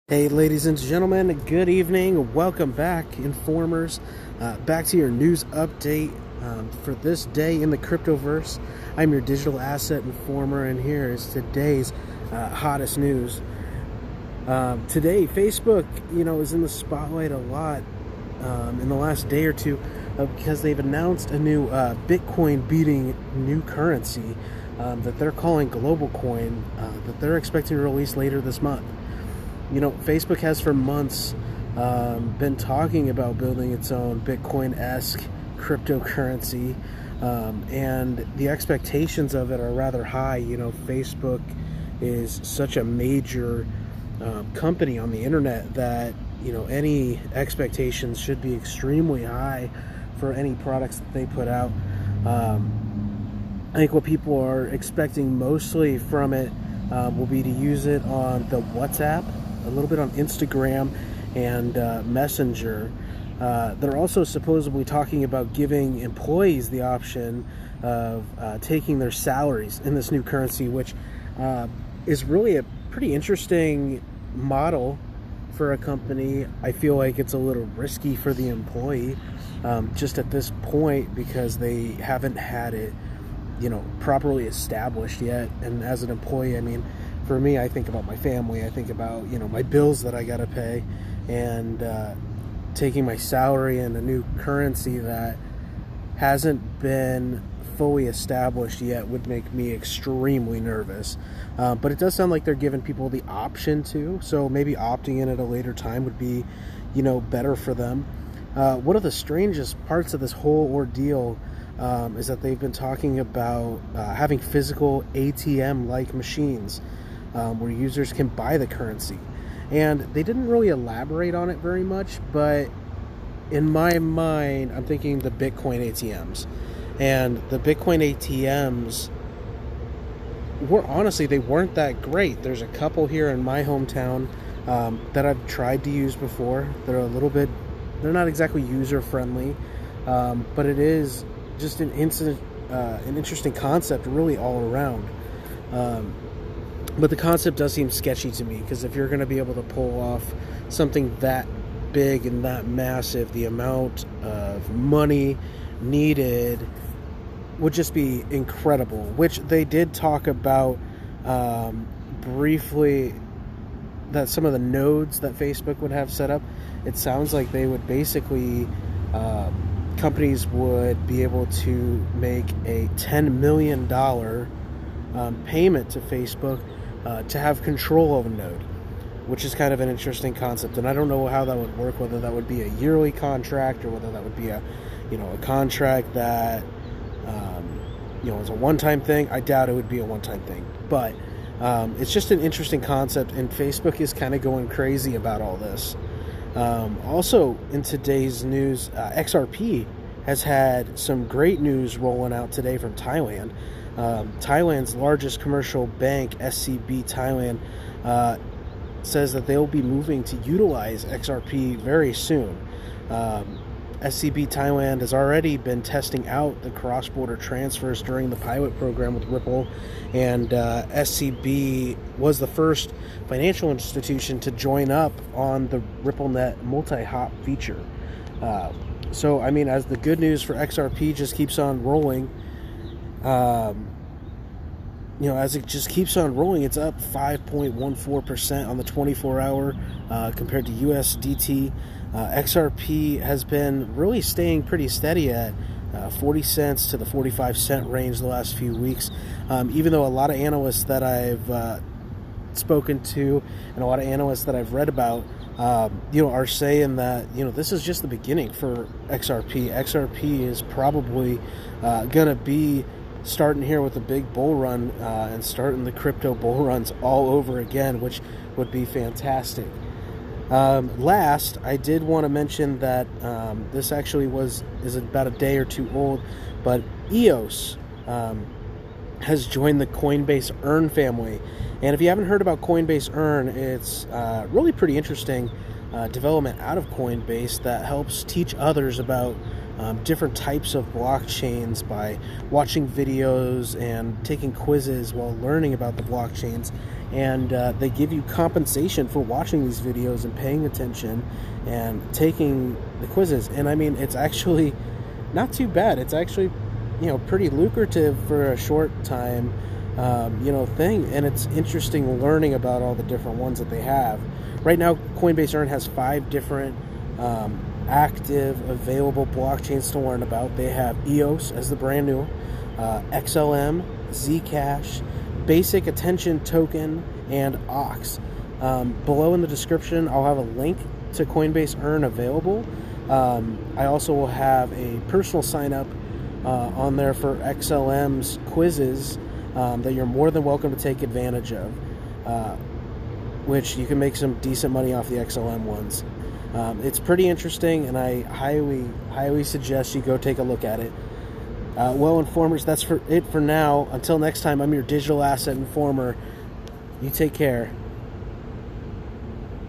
Hey, ladies and gentlemen, good evening. Welcome back, Informers. Back to your news update for this day in the cryptoverse. I'm your digital asset informer, and here is today's hottest news. Today, Facebook, is in the spotlight a lot in the last day or two because they've announced a new Bitcoin-beating new currency that they're calling Global Coin that they're expecting to release later this month. Facebook has for months been talking about building its own Bitcoin-esque cryptocurrency, and the expectations of it are rather high. Facebook is such a major company on the internet that, any expectations should be extremely high for any products that they put out. I think what people are expecting mostly from it will be to use it on the WhatsApp, a little bit on Instagram and Messenger. They're also supposedly talking about giving employees the option of taking their salaries in this new currency, which is really a pretty interesting model for a company. I feel like it's a little risky for the employee just at this point because they haven't had it properly established yet. And as an employee, for me, I think about my family. I think about, my bills that I got to pay, and taking my salary in a new currency that hasn't been fully established yet would make me extremely nervous. But it does sound like they're giving people the option to, so maybe opting in at a later time would be, better for them. One of the strangest parts of this whole ordeal is that they've been talking about having physical ATM-like machines where users can buy the currency. And they didn't really elaborate on it very much, but in my mind, I'm thinking the Bitcoin ATMs. And the Bitcoin ATMs they weren't that great. There's a couple here in my hometown that I've tried to use before. They're not exactly user-friendly, but it is just an interesting concept really all around. But the concept does seem sketchy to me, because if you're going to be able to pull off something that big and that massive, the amount of money needed would just be incredible, which they did talk about briefly, that some of the nodes that Facebook would have set up, it sounds like they would basically, companies would be able to make a $10 million payment to Facebook to have control of a node, which is kind of an interesting concept. And I don't know how that would work, whether that would be a yearly contract or whether that would be a contract that is a one-time thing. I doubt it would be a one-time thing, but it's just an interesting concept, and Facebook is kind of going crazy about all this. Also, in today's news, XRP has had some great news rolling out today from Thailand. Thailand's largest commercial bank, SCB Thailand, says that they'll be moving to utilize XRP very soon. SCB Thailand has already been testing out the cross-border transfers during the pilot program with Ripple, and SCB was the first financial institution to join up on the RippleNet multi-hop feature. So, as the good news for XRP just keeps on rolling, as it just keeps on rolling, it's up 5.14% on the 24-hour compared to USDT. XRP has been really staying pretty steady at 40 cents to the 45 cent range the last few weeks, even though a lot of analysts that I've spoken to and a lot of analysts that I've read about are saying that this is just the beginning for XRP. XRP is probably gonna be starting here with a big bull run and starting the crypto bull runs all over again, which would be fantastic. Last, I did want to mention that this actually is about a day or two old, but EOS has joined the Coinbase Earn family. And if you haven't heard about Coinbase Earn, it's really pretty interesting development out of Coinbase that helps teach others about different types of blockchains by watching videos and taking quizzes while learning about the blockchains. and they give you compensation for watching these videos and paying attention and taking the quizzes. And I mean, it's actually not too bad. It's actually, you know, pretty lucrative for a short time, you know, thing. And it's interesting learning about all the different ones that they have. Right now, Coinbase Earn has 5 different active, available blockchains to learn about. They have EOS as the brand new, XLM, Zcash, Basic Attention Token, and Ox. Below in the description, I'll have a link to Coinbase Earn available. I also will have a personal sign up on there for XLM's quizzes that you're more than welcome to take advantage of, which you can make some decent money off the XLM ones. It's pretty interesting, and I highly suggest you go take a look at it. Well, informers, that's it for now. Until next time, I'm your digital asset informer. You take care.